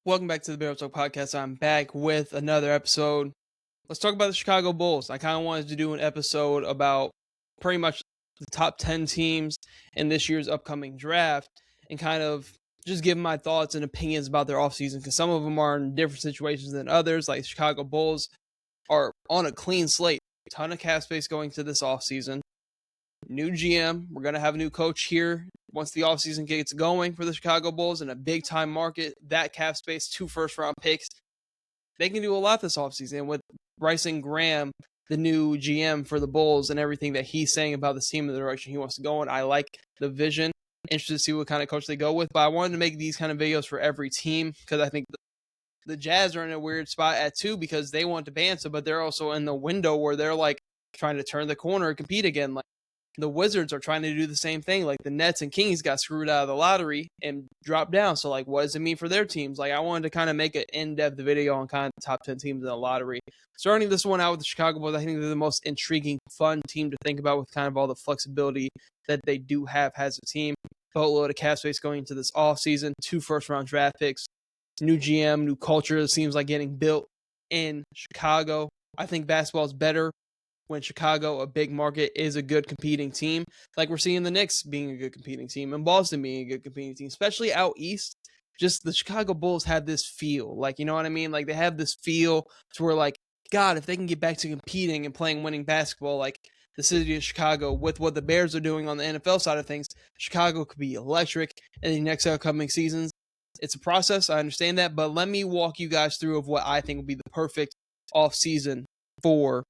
Welcome back to the Barrel Talk Podcast. I'm back with another episode. Let's talk about the Chicago Bulls. I kind of wanted to do an episode about pretty much the top 10 teams in this year's upcoming draft and kind of just give my thoughts and opinions about their offseason because some of them are in different situations than others. Like the Chicago Bulls are on a clean slate, ton of cap space going to this offseason. New GM. We're going to have a new coach here once the offseason gets going for the Chicago Bulls in a big-time market. That cap space, 2 first-round picks. They can do a lot this offseason. With Bryson Graham, the new GM for the Bulls, and everything that he's saying about the team and the direction he wants to go in, I like the vision. Interested to see what kind of coach they go with. But I wanted to make these kind of videos for every team because I think the Jazz are in a weird spot at 2 because they want to Bansa, but they're also in the window where they're like trying to turn the corner and compete again. Like, the Wizards are trying to do the same thing. Like the Nets and Kings got screwed out of the lottery and dropped down. So like, what does it mean for their teams? Like I wanted to kind of make an in-depth video on kind of the top 10 teams in the lottery. Starting this one out with the Chicago Bulls, I think they're the most intriguing, fun team to think about with kind of all the flexibility that they do have as a team. Boatload of cap space going into this offseason, 2 first-round draft picks, new GM, new culture. It seems like getting built in Chicago. I think basketball is better when Chicago, a big market, is a good competing team. Like we're seeing the Knicks being a good competing team and Boston being a good competing team, especially out east. Just the Chicago Bulls have this feel. Like, you know what I mean? Like they have this feel to where like, God, if they can get back to competing and playing winning basketball, like the city of Chicago with what the Bears are doing on the NFL side of things, Chicago could be electric in the next upcoming seasons. It's a process. I understand that. But let me walk you guys through of what I think will be the perfect offseason for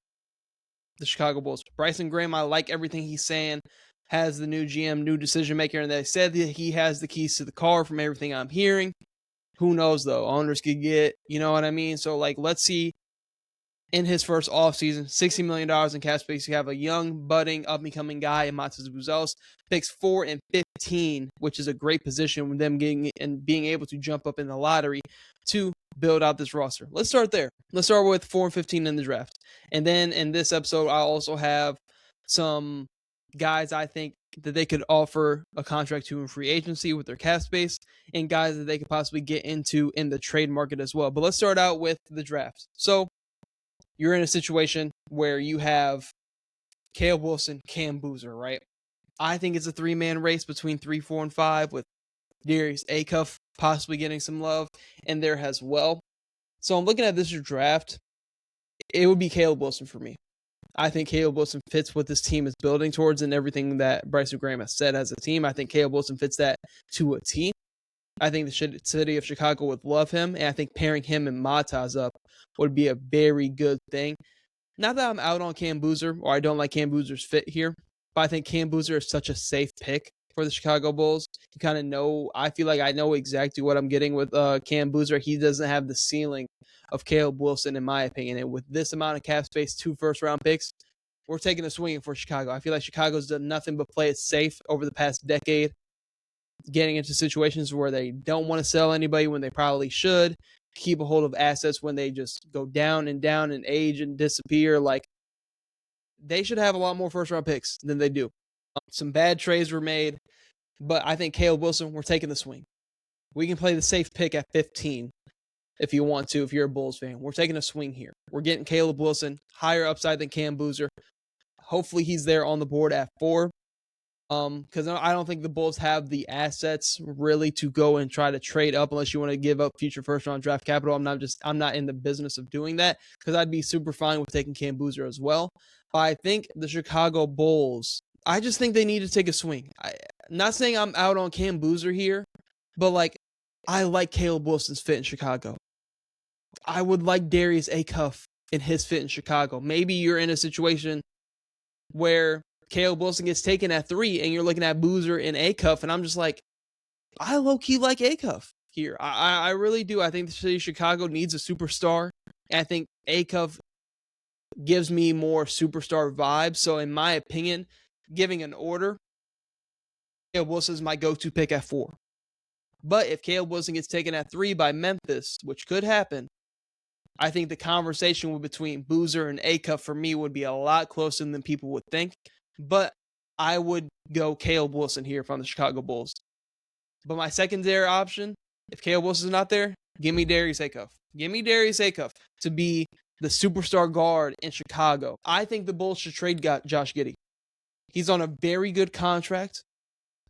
the Chicago Bulls. Bryson Graham, I like everything he's saying. Has the new GM, new decision maker, and they said that he has the keys to the car from everything I'm hearing. Who knows though? Owners could get, you know what I mean? So like, let's see. In his first offseason, $60 million in cap space. You have a young, budding, up-and-coming guy in Matas Buzelis. Picks 4 and 15, which is a great position with them getting and being able to jump up in the lottery to build out this roster. Let's start there. Let's start with 4 and 15 in the draft. And then in this episode, I also have some guys I think that they could offer a contract to in free agency with their cap space and guys that they could possibly get into in the trade market as well. But let's start out with the draft. So you're in a situation where you have Caleb Wilson, Cam Boozer, right? I think it's a 3-man race between 3, 4, and 5 with Darius Acuff possibly getting some love in there as well. So I'm looking at this draft. It would be Caleb Wilson for me. I think Caleb Wilson fits what this team is building towards and everything that Bryson Graham has said as a team. I think Caleb Wilson fits that to a T. I think the city of Chicago would love him, and I think pairing him and Matas up would be a very good thing. Not that I'm out on Cam Boozer, or I don't like Cam Boozer's fit here, but I think Cam Boozer is such a safe pick for the Chicago Bulls. You kind of know, I feel like I know exactly what I'm getting with Cam Boozer. He doesn't have the ceiling of Caleb Wilson, in my opinion, and with this amount of cap space, 2 first-round picks, we're taking a swing for Chicago. I feel like Chicago's done nothing but play it safe over the past decade, getting into situations where they don't want to sell anybody when they probably should, keep a hold of assets when they just go down and age and disappear. Like, they should have a lot more first-round picks than they do. Some bad trades were made, but I think Caleb Wilson, we're taking the swing. We can play the safe pick at 15 if you want to, if you're a Bulls fan. We're taking a swing here. We're getting Caleb Wilson, higher upside than Cam Boozer. Hopefully he's there on the board at 4. Because I don't think the Bulls have the assets really to go and try to trade up unless you want to give up future first-round draft capital. I'm not in the business of doing that because I'd be super fine with taking Cam Boozer as well. But I think the Chicago Bulls, I just think they need to take a swing. Not saying I'm out on Cam Boozer here, but like I like Caleb Wilson's fit in Chicago. I would like Darius Acuff in his fit in Chicago. Maybe you're in a situation where Caleb Wilson gets taken at 3 and you're looking at Boozer and Acuff, and I'm just like, I low-key like Acuff here. I really do. I think the city of Chicago needs a superstar. And I think Acuff gives me more superstar vibes. So in my opinion, giving an order, Caleb Wilson is my go-to pick at 4. But if Caleb Wilson gets taken at 3 by Memphis, which could happen, I think the conversation between Boozer and Acuff for me would be a lot closer than people would think. But I would go Caleb Wilson here from the Chicago Bulls. But my secondary option, if Caleb Wilson's not there, Give me Darius Acuff. Give me Darius Acuff to be the superstar guard in Chicago. I think the Bulls should trade Josh Giddey. He's on a very good contract.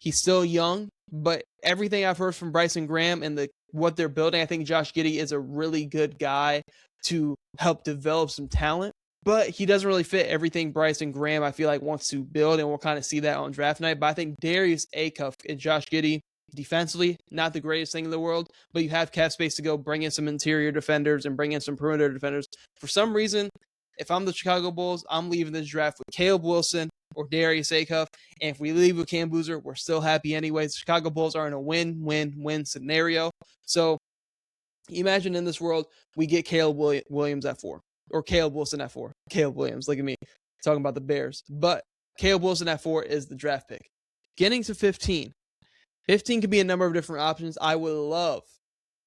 He's still young, but everything I've heard from Bryson Graham and what they're building, I think Josh Giddey is a really good guy to help develop some talent. But he doesn't really fit everything Bryson Graham, I feel like, wants to build, and we'll kind of see that on draft night. But I think Darius Acuff and Josh Giddey, defensively, not the greatest thing in the world, but you have cap space to go bring in some interior defenders and bring in some perimeter defenders. For some reason, if I'm the Chicago Bulls, I'm leaving this draft with Caleb Wilson or Darius Acuff. And if we leave with Cam Boozer, we're still happy anyways. The Chicago Bulls are in a win-win-win scenario. So imagine in this world, we get Caleb Williams at 4. Or Caleb Wilson at 4. Caleb Williams, look at me talking about the Bears. But Caleb Wilson at 4 is the draft pick. Getting to 15. 15 could be a number of different options. I would love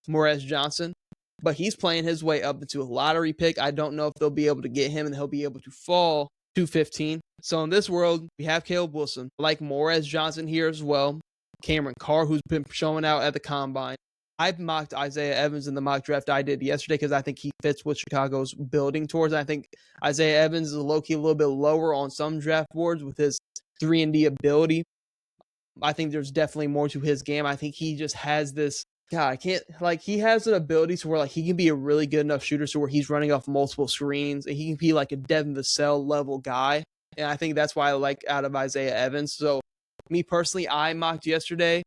Morez Johnson, but he's playing his way up into a lottery pick. I don't know if they'll be able to get him and he'll be able to fall to 15. So in this world, we have Caleb Wilson, like Morez Johnson here as well. Cameron Carr, who's been showing out at the combine. I've mocked Isaiah Evans in the mock draft I did yesterday because I think he fits what Chicago's building towards. I think Isaiah Evans is low-key a little bit lower on some draft boards with his 3-and-D ability. I think there's definitely more to his game. I think he just has this, he has an ability to where he can be a really good enough shooter to where he's running off multiple screens and he can be like a Devin Vassell level guy. And I think that's why I like out of Isaiah Evans. So me personally, I mocked yesterday.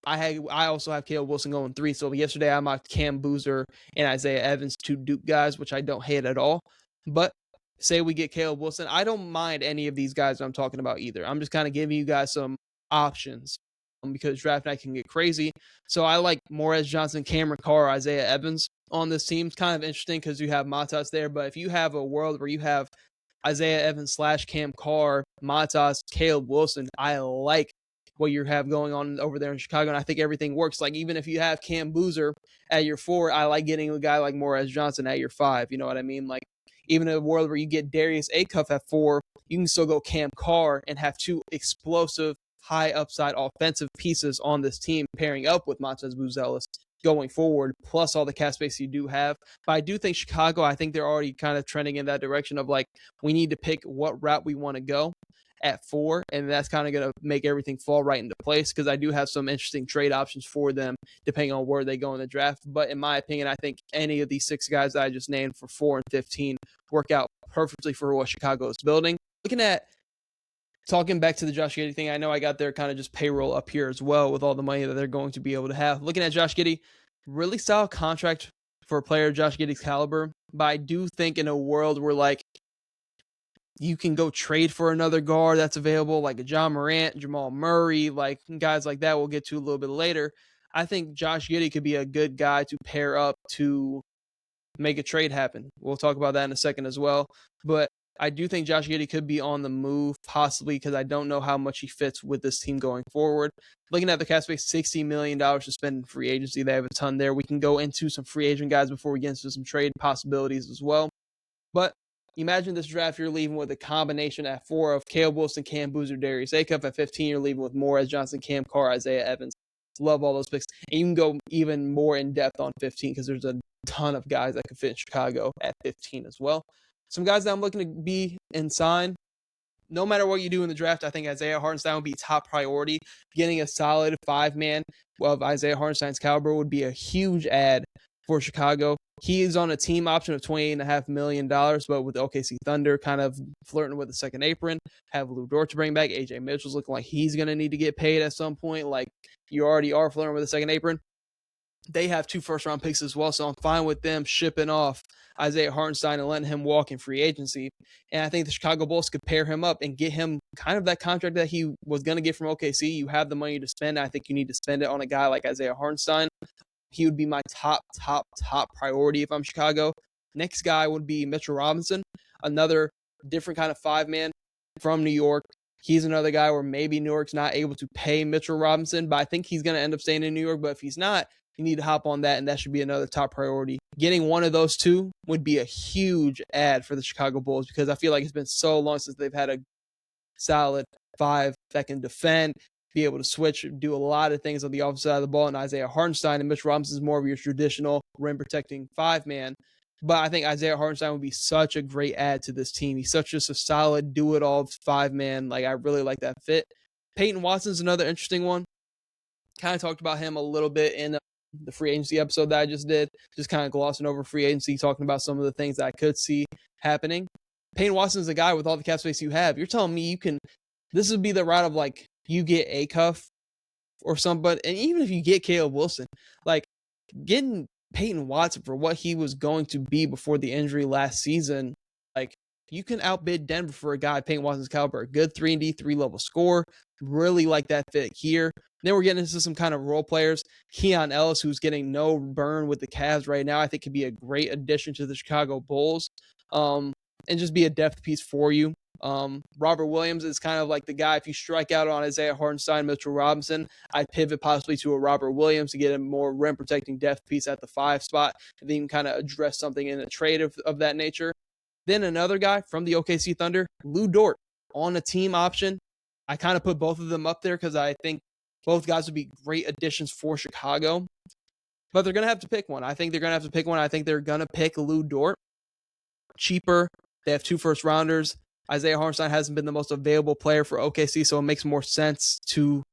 I also have Caleb Wilson going 3. So yesterday I mocked Cam Boozer and Isaiah Evans, 2 Duke guys, which I don't hate at all. But say we get Caleb Wilson, I don't mind any of these guys I'm talking about either. I'm just kind of giving you guys some options because draft night can get crazy. So I like Morez Johnson, Cameron Carr, Isaiah Evans on this team. It's kind of interesting because you have Matas there. But if you have a world where you have Isaiah Evans / Cam Carr, Matas, Caleb Wilson, I like what you have going on over there in Chicago, and I think everything works. Like, even if you have Cam Boozer at your 4, I like getting a guy like Morez Johnson at your 5. You know what I mean? Like, even in a world where you get Darius Acuff at 4, you can still go Cam Carr and have 2 explosive, high upside offensive pieces on this team pairing up with Montez Buzelis going forward, plus all the cap space you do have. But I do think Chicago, I think they're already kind of trending in that direction of we need to pick what route we want to go at 4, and that's kind of going to make everything fall right into place because I do have some interesting trade options for them depending on where they go in the draft. But in my opinion, I think any of these 6 guys that I just named for 4 and 15 work out perfectly for what Chicago is building. Talking back to the Josh Giddey thing, I know I got their kind of just payroll up here as well with all the money that they're going to be able to have. Looking at Josh Giddey, really solid contract for a player of Josh Giddey's caliber, but I do think in a world where you can go trade for another guard that's available, like a John Morant, Jamal Murray, guys like that we'll get to a little bit later. I think Josh Giddey could be a good guy to pair up to make a trade happen. We'll talk about that in a second as well. But I do think Josh Giddey could be on the move, possibly, because I don't know how much he fits with this team going forward. Looking at the cap space, $60 million to spend in free agency. They have a ton there. We can go into some free agent guys before we get into some trade possibilities as well. But imagine this draft, you're leaving with a combination at 4 of Caleb Wilson, Cam Boozer, Darius Acuff. At 15, you're leaving with Morez Johnson, Cam Carr, Isaiah Evans. Love all those picks. And you can go even more in depth on 15 because there's a ton of guys that could fit in Chicago at 15 as well. Some guys that I'm looking to be and sign, no matter what you do in the draft, I think Isaiah Hartenstein would be top priority. Getting a solid 5-man of Isaiah Hartenstein's caliber would be a huge add for Chicago. He is on a team option of $28.5 million, but with the OKC Thunder kind of flirting with the second apron, have Lou Dort to bring back. AJ Mitchell's looking like he's going to need to get paid at some point. Like you already are flirting with the second apron. They have 2 first-round picks as well, so I'm fine with them shipping off Isaiah Hartenstein and letting him walk in free agency. And I think the Chicago Bulls could pair him up and get him kind of that contract that he was going to get from OKC. You have the money to spend. I think you need to spend it on a guy like Isaiah Hartenstein. He would be my top priority if I'm Chicago. Next guy would be Mitchell Robinson, another different kind of 5-man from New York. He's another guy where maybe New York's not able to pay Mitchell Robinson, but I think he's going to end up staying in New York. But if he's not, you need to hop on that, and that should be another top priority. Getting one of those 2 would be a huge add for the Chicago Bulls because I feel like it's been so long since they've had a solid 5 that can defend, be able to switch, do a lot of things on the offensive side of the ball. And Isaiah Hartenstein and Mitch Robinson is more of your traditional rim protecting 5-man. But I think Isaiah Hartenstein would be such a great add to this team. He's such just a solid do-it-all 5-man. Like, I really like that fit. Peyton Watson's another interesting one. Kind of talked about him a little bit in the free agency episode that I just did. Just kind of glossing over free agency, talking about some of the things that I could see happening. Peyton Watson's a guy with all the cap space you have. You're telling me this would be the route of like, you get a cuff or somebody, and even if you get Caleb Wilson, like getting Peyton Watson for what he was going to be before the injury last season, like you can outbid Denver for a guy Peyton Watson's caliber, a good 3-and-D 3-level score. Really like that fit here. Then we're getting into some kind of role players. Keon Ellis, who's getting no burn with the Cavs right now, I think could be a great addition to the Chicago Bulls, and just be a depth piece for you. Robert Williams is kind of like the guy, if you strike out on Isaiah Hartenstein, Mitchell Robinson, I'd pivot possibly to a Robert Williams to get a more rim protecting depth piece at the 5 spot, and then kind of address something in a trade of that nature. Then another guy from the OKC Thunder, Lou Dort, on a team option. I kind of put both of them up there because I think both guys would be great additions for Chicago. But they're going to have to pick one. I think they're going to have to pick one. I think they're going to pick Lou Dort. Cheaper. They have 2 first-rounders. Isaiah Hartenstein hasn't been the most available player for OKC, so it makes more sense to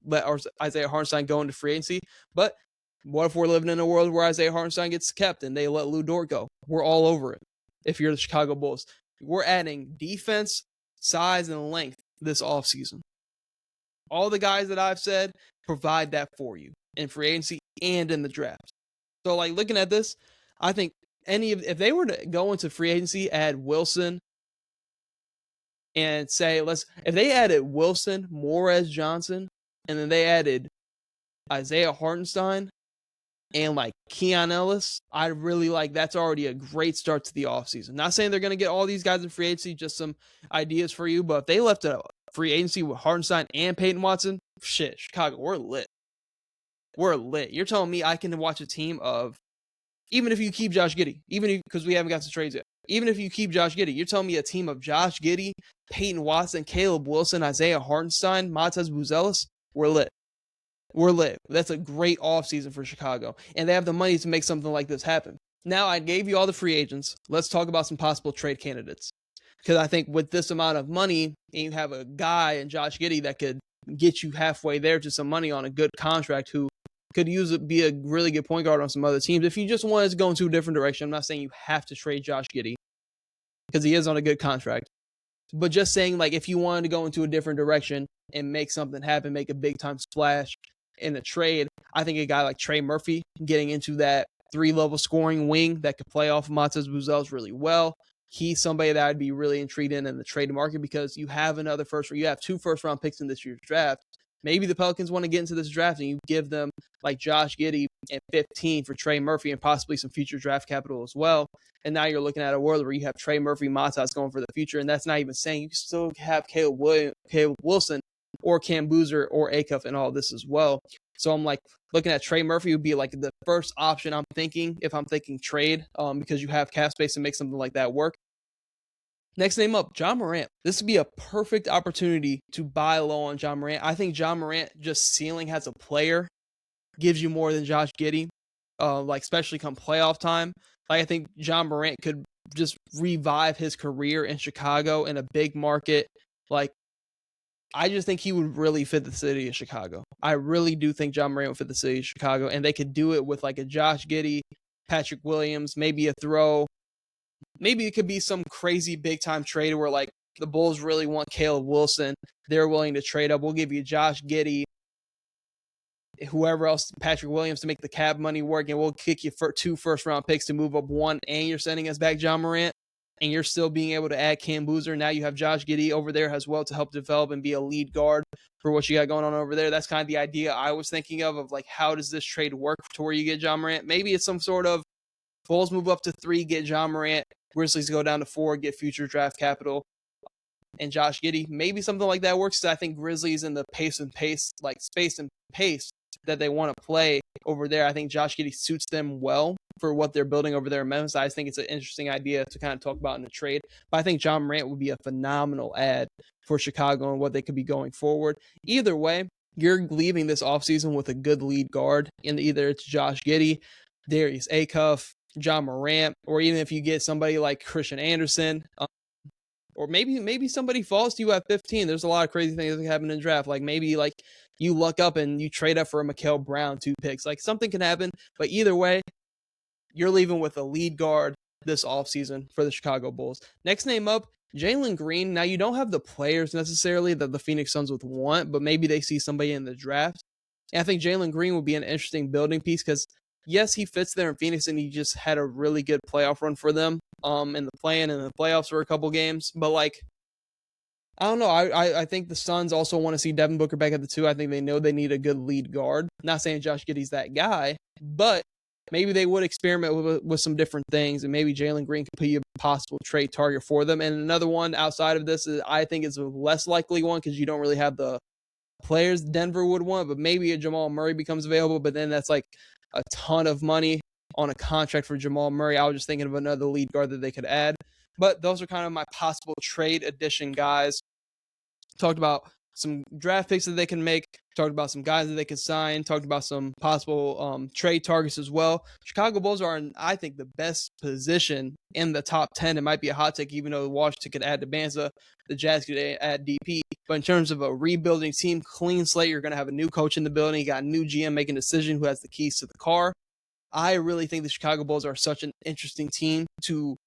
let Isaiah Hartenstein go into free agency. But what if we're living in a world where Isaiah Hartenstein gets kept and they let Lou Dort go? We're all over it if you're the Chicago Bulls. We're adding defense, size, and length this offseason. All the guys that I've said provide that for you in free agency and in the draft. So, like, looking at this, I think if they were to go into free agency, add Wilson, and say, if they added Wilson, Morez Johnson, and then they added Isaiah Hartenstein and like Keon Ellis, I really like, that's already a great start to the offseason. Not saying they're going to get all these guys in free agency, just some ideas for you, but if they left a free agency with Hartenstein and Peyton Watson, shit, Chicago, we're lit. We're lit. You're telling me I can watch a team of, even if you keep Josh Giddey, because we haven't got to trades yet, even if you keep Josh Giddey, you're telling me a team of Josh Giddey, Peyton Watson, Caleb Wilson, Isaiah Hartenstein, Montez Buzelis, we're lit. We're lit. That's a great offseason for Chicago. And they have the money to make something like this happen. Now, I gave you all the free agents. Let's talk about some possible trade candidates. Because I think with this amount of money, and you have a guy in Josh Giddey that could get you halfway there to some money on a good contract, who could be a really good point guard on some other teams. If you just wanted to go into a different direction, I'm not saying you have to trade Josh Giddey, because he is on a good contract. But just saying, like, if you wanted to go into a different direction and make something happen, make a big-time splash in a trade, I think a guy like Trey Murphy getting into that 3-level scoring wing that could play off of Montez Buzelis really well. He's somebody that I'd be really intrigued in the trade market, because you have you have 2 first-round picks in this year's draft. Maybe the Pelicans want to get into this draft and you give them like Josh Giddey at 15 for Trey Murphy and possibly some future draft capital as well. And now you're looking at a world where you have Trey Murphy, Montez going for the future. And that's not even saying you can still have Caleb Wilson or Cam Boozer or Acuff and all this as well. So I'm like looking at Trey Murphy would be like the first option I'm thinking if I'm thinking trade, because you have cap space to make something like that work. Next name up, John Morant. This would be a perfect opportunity to buy low on John Morant. I think John Morant just ceiling as a player gives you more than Josh Giddey, like especially come playoff time. Like I think John Morant could just revive his career in Chicago in a big market. Like I just think he would really fit the city of Chicago. I really do think John Morant would fit the city of Chicago, and they could do it with like a Josh Giddey, Patrick Williams, maybe a throw. Maybe it could be some crazy big-time trade where, like, the Bulls really want Caleb Wilson. They're willing to trade up. We'll give you Josh Giddey, whoever else, Patrick Williams, to make the cap money work, and we'll kick you for 2 first-round picks to move up 1, and you're sending us back John Morant, and you're still being able to add Cam Boozer. Now you have Josh Giddey over there as well to help develop and be a lead guard for what you got going on over there. That's kind of the idea I was thinking of like, how does this trade work to where you get John Morant? Maybe it's some sort of Bulls move up to 3, get John Morant. Grizzlies go down to 4, get future draft capital, and Josh Giddey. Maybe something like that works. I think Grizzlies in the space and pace that they want to play over there. I think Josh Giddey suits them well for what they're building over there in Memphis. I just think it's an interesting idea to kind of talk about in a trade. But I think John Morant would be a phenomenal add for Chicago and what they could be going forward. Either way, you're leaving this offseason with a good lead guard, and either it's Josh Giddey, Darius Acuff, John Morant, or even if you get somebody like Christian Anderson, or maybe somebody falls to you at 15. There's a lot of crazy things that happen in the draft. Like maybe like you luck up and you trade up for a Mikael Brown 2 picks. Like something can happen. But either way, you're leaving with a lead guard this offseason for the Chicago Bulls. Next name up, Jalen Green. Now you don't have the players necessarily that the Phoenix Suns would want, but maybe they see somebody in the draft. And I think Jalen Green would be an interesting building piece because yes, he fits there in Phoenix, and he just had a really good playoff run for them in the play-in and the playoffs for a couple games. But, like, I don't know. I think the Suns also want to see Devin Booker back at the 2. I think they know they need a good lead guard. Not saying Josh Giddey's that guy, but maybe they would experiment with some different things, and maybe Jalen Green could be a possible trade target for them. And another one outside of this is I think it's a less likely one because you don't really have the players Denver would want, but maybe a Jamal Murray becomes available, but then that's like a ton of money on a contract for Jamal Murray. I was just thinking of another lead guard that they could add. But those are kind of my possible trade addition guys. Talked about some draft picks that they can make. Talked about some guys that they can sign. Talked about some possible trade targets as well. Chicago Bulls are in, I think, the best position in the top 10. It might be a hot take, even though Washington could add Debanza, the Jazz could add DP. But in terms of a rebuilding team, clean slate, you're going to have a new coach in the building. You got a new GM making a decision who has the keys to the car. I really think the Chicago Bulls are such an interesting team to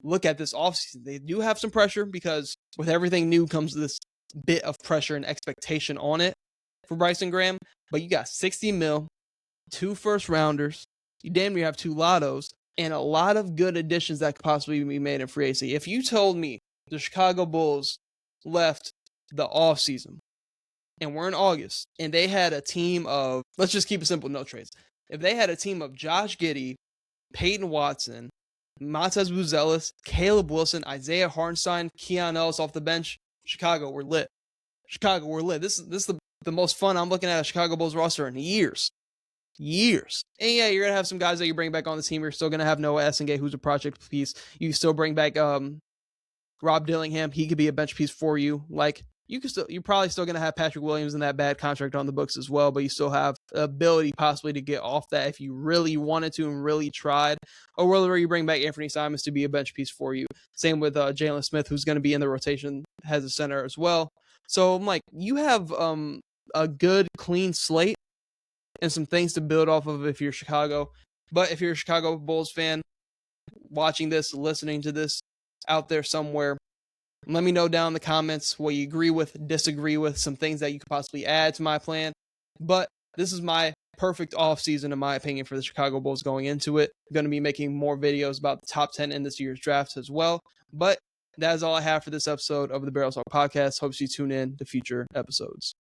look at this offseason. They do have some pressure because with everything new comes this bit of pressure and expectation on it for Bryson Graham. But you got 60 mil, 2 first rounders, you damn near have 2 lottos, and a lot of good additions that could possibly be made in free agency. If you told me the Chicago Bulls left the offseason and we're in August and they had a team of, let's just keep it simple, no trades. If they had a team of Josh Giddey, Peyton Watson, Montez Buzelis, Caleb Wilson, Isaiah Hartenstein, Keon Ellis off the bench, Chicago, we're lit. Chicago, we're lit. This is the most fun I'm looking at a Chicago Bulls roster in years. And yeah, you're going to have some guys that you bring back on the team. You're still going to have Noah Essengate, who's a project piece. You still bring back Rob Dillingham. He could be a bench piece for you. Like, you're probably still going to have Patrick Williams in that bad contract on the books as well, but you still have the ability possibly to get off that if you really wanted to and really tried. Or whether you bring back Anthony Simons to be a bench piece for you. Same with Jalen Smith, who's going to be in the rotation as a center as well. So I'm like, you have a good, clean slate and some things to build off of if you're Chicago. But if you're a Chicago Bulls fan, watching this, listening to this out there somewhere, let me know down in the comments what you agree with, disagree with, some things that you could possibly add to my plan. But this is my perfect offseason, in my opinion, for the Chicago Bulls going into it. I'm going to be making more videos about the top 10 in this year's drafts as well. But that is all I have for this episode of the Barrel Talk Podcast. Hope you tune in to future episodes.